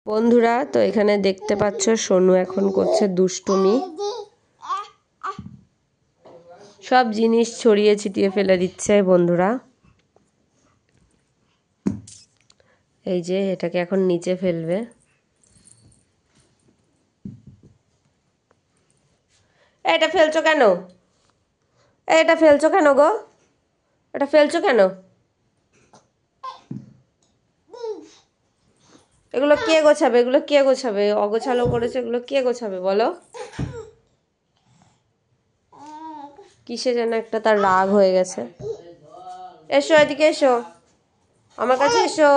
বন্ধুরা তো এখানে দেখতে পাচ্ছ সোনু এখন করছে দুষ্টুমি, সব জিনিস ছড়িয়ে ছিটিয়ে ফেলে দিচ্ছে বন্ধুরা। এই যে এটাকে এখন নিচে ফেলবে। এটা ফেলছো কেন? এটা ফেলছো কেন গো? এটা ফেলছো কেন? এগুলো কে গোছাবে? এগুলো কে গোছাবে? অগোছালো করেছে, এগুলো কে গোছাবে বলো? কিসে যেন একটা তার রাগ হয়ে গেছে। এসো এদিকে, এসো আমার কাছে এসো।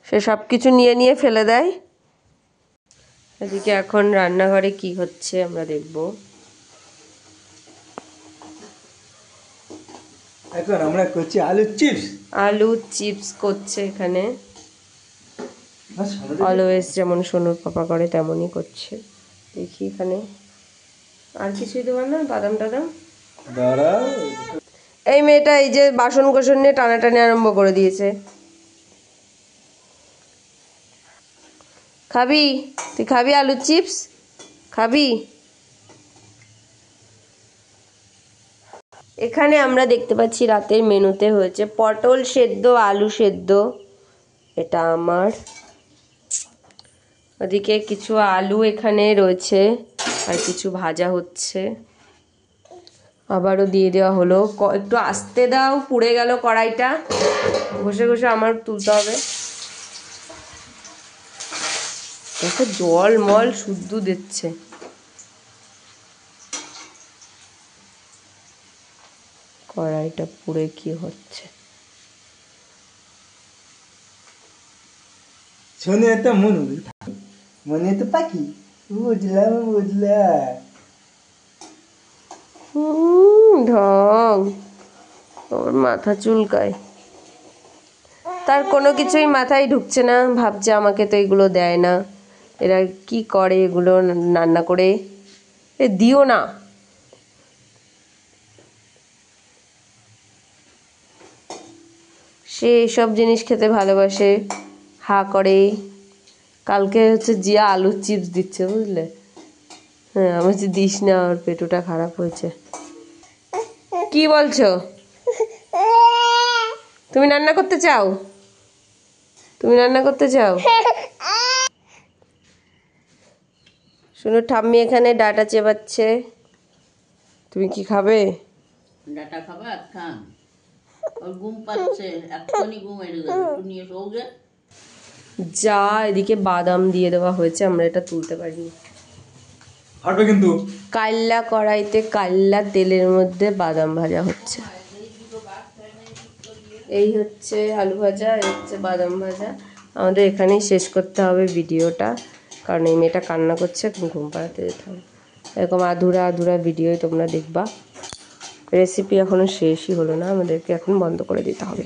সে সব কিছু নিয়ে নিয়ে ফেলে দেয়। এদিকে এখন রান্নাঘরে কি হচ্ছে আমরা দেখব। এখন আমরা করছি আলু চিপস। আলু চিপস করছে এখানে, অলওয়েজ যেমন সোনুর পাপা করে তেমনই করছে। দেখি এখানে আর কিছুই দেওয়ার না, বাদাম টাদাম। এই মেয়েটা এই যে বাসন কোসন নিয়ে টানাটানি আরম্ভ করে দিয়েছে। খাবি? তুই খাবি আলু চিপস? খাবি? এখানে আমরা দেখতে পাচ্ছি রাতের মেনুতে হয়েছে পটল সেদ্ধ, আলু সেদ্ধ, এটা আমার। ওদিকে কিছু আলু এখানে রয়েছে আর কিছু ভাজা হচ্ছে। আবারও দিয়ে দেওয়া হলো। একটু আস্তে দাও, পুড়ে গেল কড়াইটা। ঘষে ঘষে আমার তুলতে হবে। দেখো জল মল শুদ্ধ দিচ্ছে। কড়াইটা পুড়ে কি হচ্ছে? শোনে তো মনে তো পাখি, বুঝলাম ঢং, ওর মাথা চুলকায়। তার কোনো কিছুই মাথায় ঢুকছে না, ভাবছে আমাকে তো এগুলো দেয় না, এরা কি করে এগুলো রান্না করে, এ দিও না। সে এসব জিনিস খেতে ভালোবাসে, হা করে। কালকে হচ্ছে জিয়া আলুর চিপস দিচ্ছে, বুঝলে? হ্যাঁ, আমি হচ্ছে দিস না, ওর পেটুটা খারাপ হয়েছে। কি বলছো? তুমি রান্না করতে চাও? তুমি রান্না করতে চাও? শুনো, ঠাম্মি এখানে ডাটা চেবাচ্ছে। তুমি কি খাবে? ডাটা খাবা? খান। ওর ঘুম পাচ্ছে, এক্ষুনি ঘুম এড়ে যাবে, একটু নিয়ে শোগে। যা, এদিকে বাদাম দিয়ে দেওয়া হয়েছে, আমরা এটা তুলতে পারিনি। হাঁটবে কিন্তু। কাল্লা কড়াইতে কাল্লা তেলের মধ্যে বাদাম ভাজা হচ্ছে। এই হচ্ছে আলু ভাজা, এই হচ্ছে বাদাম ভাজা। আমাদের এখানেই শেষ করতে হবে ভিডিওটা, কারণ এই মেয়েটা কান্না করছে, ঘুম পাড়াতে যেতে হবে। এরকম আধুরা আধুরা ভিডিওই তোমরা দেখবা। রেসিপি এখনো শেষই হলো না, আমাদেরকে এখন বন্ধ করে দিতে হবে।